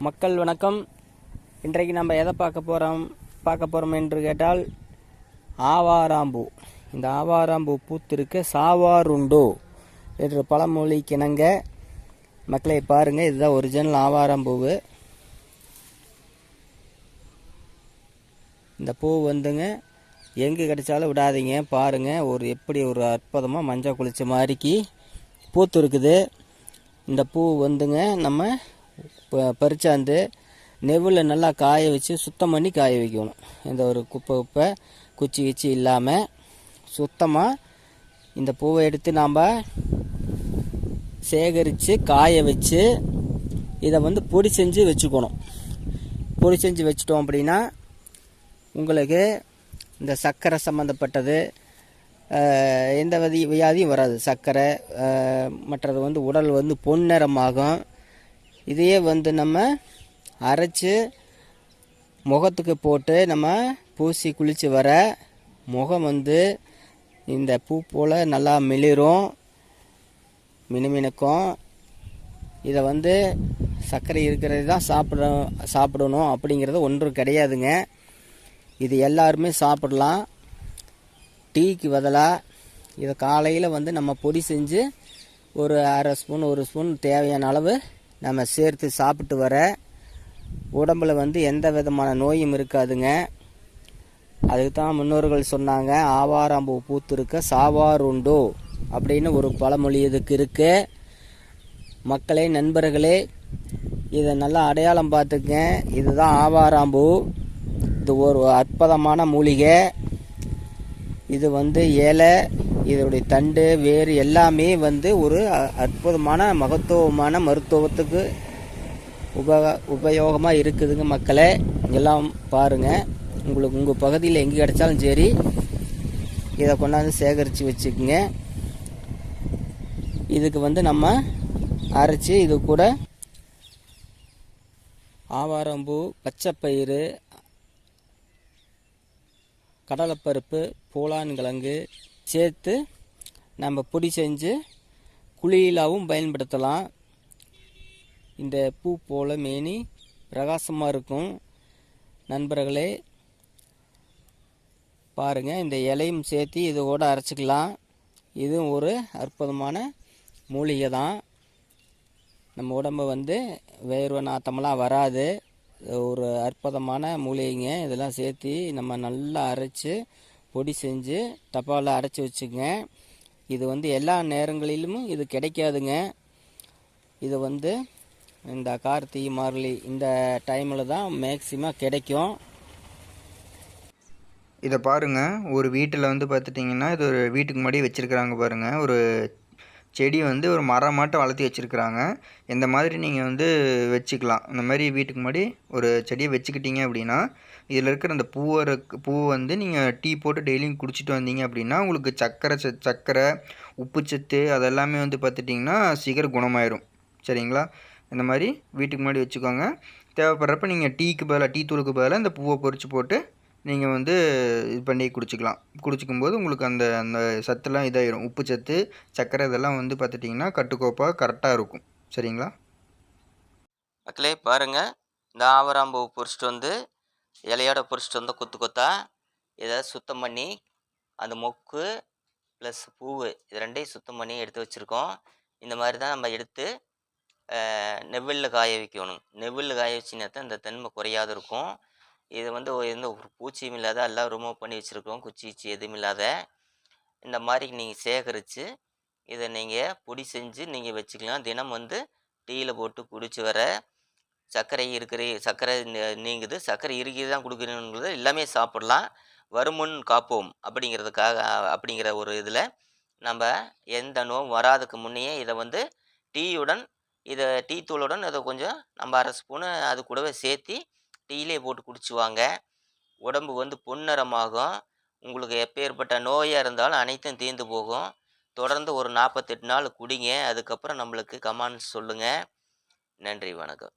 மக்கள் வணக்கம். இன்றைக்கு நம்ம எதை பார்க்க போகிறோம் என்று கேட்டால் ஆவாராம்பூ. இந்த ஆவாராம்பூ பூத்திருக்க சாவாருண்டோ என்ற பழமொழிக்கு இணங்க மக்களை பாருங்கள், இதுதான் ஒரிஜினல் ஆவாராம்பூவு. இந்த பூ வந்துங்க எங்கே கிடைச்சாலும் விடாதீங்க, பாருங்கள். எப்படி ஒரு அற்புதமாக மஞ்சள் குளிச்ச மாதிரிக்கு பூத்து இருக்குது. இந்த பூ வந்துங்க நம்ம பறிச்சாந்து நெவ்வில் நல்லா காய வச்சு சுத்தம் பண்ணி காய வைக்கணும். இந்த ஒரு குப்பை குச்சி இல்லாமல் சுத்தமாக இந்த பூவை எடுத்து நாம் சேகரித்து காய வச்சு இதை வந்து பொடி செஞ்சு வச்சுக்கணும். பொடி செஞ்சு வச்சிட்டோம் அப்படின்னா உங்களுக்கு இந்த சர்க்கரை சம்மந்தப்பட்டது எந்த வியாதியும் வராது. சர்க்கரை மற்றது வந்து உடல் வந்து பொன்னிறமாகும். இதையே வந்து நம்ம அரைச்சி முகத்துக்கு போட்டு நம்ம பூசி குளித்து வர முகம் வந்து இந்த பூ போல் நல்லா மிளிரும், மினுமினுக்கும். இதை வந்து சர்க்கரை இருக்கிறது தான் சாப்பிடணும் அப்படிங்கிறது ஒன்றும் கிடையாதுங்க. இது எல்லாருமே சாப்பிடலாம். டீக்கு பதிலாக இதை காலையில் வந்து நம்ம பொடி செஞ்சு ஒரு அரை ஸ்பூன் 1 ஸ்பூன் தேவையான அளவு நம்ம சேர்த்து சாப்பிட்டு வர உடம்பில் வந்து எந்த விதமான நோயும் இருக்காதுங்க. அதுக்கு தான் முன்னோர்கள் சொன்னாங்க, ஆவாராம்பூ பூத்திருக்க சாவாருண்டோ அப்படின்னு ஒரு பழமொழி இதுக்கு இருக்கு. மக்களே, நண்பர்களே, இதை நல்லா அடையாளம் பார்த்துக்க. இதுதான் ஆவாராம்பூ. இது ஒரு அற்புதமான மூலிகை. இது வந்து இலை, இதனுடைய தண்டு, வேறு எல்லாமே வந்து ஒரு அற்புதமான மகத்துவமான மருத்துவத்துக்கு உபயோகமாக இருக்குதுங்க. மக்களே, எல்லாம் பாருங்கள். உங்களுக்கு உங்கள் பகுதியில் எங்கே கிடைச்சாலும் சரி இதை கொண்டாந்து சேகரித்து வச்சுக்கோங்க. இதுக்கு வந்து நம்ம அரைச்சி இது கூட ஆவாரம்பூ, பச்சைப்பயிறு, கடலைப்பருப்பு, பூலான்கிழங்கு சேர்த்து நம்ம பொடி செஞ்சு குளியலாகவும் பயன்படுத்தலாம். இந்த பூ போல் மேனி பிரகாசமாக இருக்கும். நண்பர்களே பாருங்கள், இந்த இலையும் சேர்த்து இது கூட அரைச்சிக்கலாம். இதுவும் ஒரு அற்புதமான மூலிகை தான். நம்ம உடம்பு வந்து வேர்வை நாத்தமெல்லாம் வராது. ஒரு அற்புதமான மூலிகைங்க. இதெல்லாம் சேர்த்து நம்ம நல்லா அரைச்சி பொடி செஞ்சு டப்பாவில் அடைச்சி வச்சுக்கங்க. இது வந்து எல்லா நேரங்களிலும் இது கிடைக்காதுங்க. இது வந்து இந்த கார்த்திகை மார்கழி இந்த டைமில் தான் மேக்சிமம் கிடைக்கும். இதை பாருங்கள், ஒரு வீட்டில் வந்து பார்த்துட்டிங்கன்னா இது ஒரு வீட்டுக்கு முன்னாடி வச்சுருக்குறாங்க பாருங்கள். ஒரு செடி வந்து ஒரு மரம் மாட்டம் வளர்த்தி வச்சுருக்குறாங்க. இந்த மாதிரி நீங்கள் வந்து வச்சுக்கலாம். இந்த மாதிரி வீட்டுக்கு முன்னாடி ஒரு செடியை வச்சுக்கிட்டீங்க அப்படின்னா இதில் இருக்கிற அந்த பூவை வந்து நீங்கள் டீ போட்டு டெய்லியும் குடிச்சிட்டு வந்தீங்க அப்படின்னா உங்களுக்கு சர்க்கரை உப்புச்சத்து அதெல்லாமே வந்து பார்த்துட்டிங்கன்னா சீக்கிரம் குணமாயிரும். சரிங்களா? இந்த மாதிரி வீட்டுக்கு முன்னாடி வச்சுக்கோங்க. தேவைப்படுறப்ப நீங்கள் டீ தூளுக்கு பதிலாக இந்த பூவை பொறிச்சு போட்டு நீங்கள் வந்து இது பண்ணி குடிச்சிக்கும்போது உங்களுக்கு அந்த அந்த சத்துலாம் இதாகிடும். உப்பு சத்து, சர்க்கரை இதெல்லாம் வந்து பார்த்துட்டிங்கன்னா கட்டுக்கோப்பாக கரெக்டாக இருக்கும். சரிங்களா? மக்களே பாருங்கள், இந்த ஆவாராம்பூ பொறிச்சிட்டு வந்து இலையோட பொறிச்சிட்டு வந்து கொத்தா இதை சுத்தம் பண்ணி அந்த மொக்கு ப்ளஸ் பூவு இது ரெண்டையும் சுத்தம் பண்ணி எடுத்து வச்சுருக்கோம். இந்த மாதிரி தான் நம்ம எடுத்து நெவ்வில் காய வைக்கணும். நெவ்வில் காய வச்சிங்கன்னா தான் இந்த தன்மை குறையாது இருக்கும். இது வந்து எந்த ஒரு பூச்சியும் இல்லாத எல்லாம் ரிமூவ் பண்ணி வச்சுருக்கோம். குச்சி எதுவும் இல்லாத இந்த மாதிரி நீங்கள் சேகரித்து இதை நீங்கள் பொடி செஞ்சு நீங்கள் வச்சுக்கலாம். தினம் வந்து டீயில் போட்டு குடிச்சு வர சர்க்கரை நீங்குது. சர்க்கரை இறுக்கி தான் கொடுக்கணுங்கிறது எல்லாமே சாப்பிடலாம். வருமுன் காப்போம் அப்படிங்கிற ஒரு இதில் நம்ம எந்த நோயும் வராதுக்கு முன்னையே இதை வந்து டீ தூளுடன் இதை கொஞ்சம் நம்ம அரை ஸ்பூனு அது கூடவே சேர்த்து டீயிலே போட்டு குடிச்சுவாங்க. உடம்பு வந்து பொன்னிறமாகும். உங்களுக்கு எப்பேற்பட்ட நோயாக இருந்தாலும் அனைத்தும் தீர்ந்து போகும். தொடர்ந்து ஒரு 48 நாள் குடிங்க. அதுக்கப்புறம் நம்மளுக்கு கமெண்ட்ஸ் சொல்லுங்கள். நன்றி, வணக்கம்.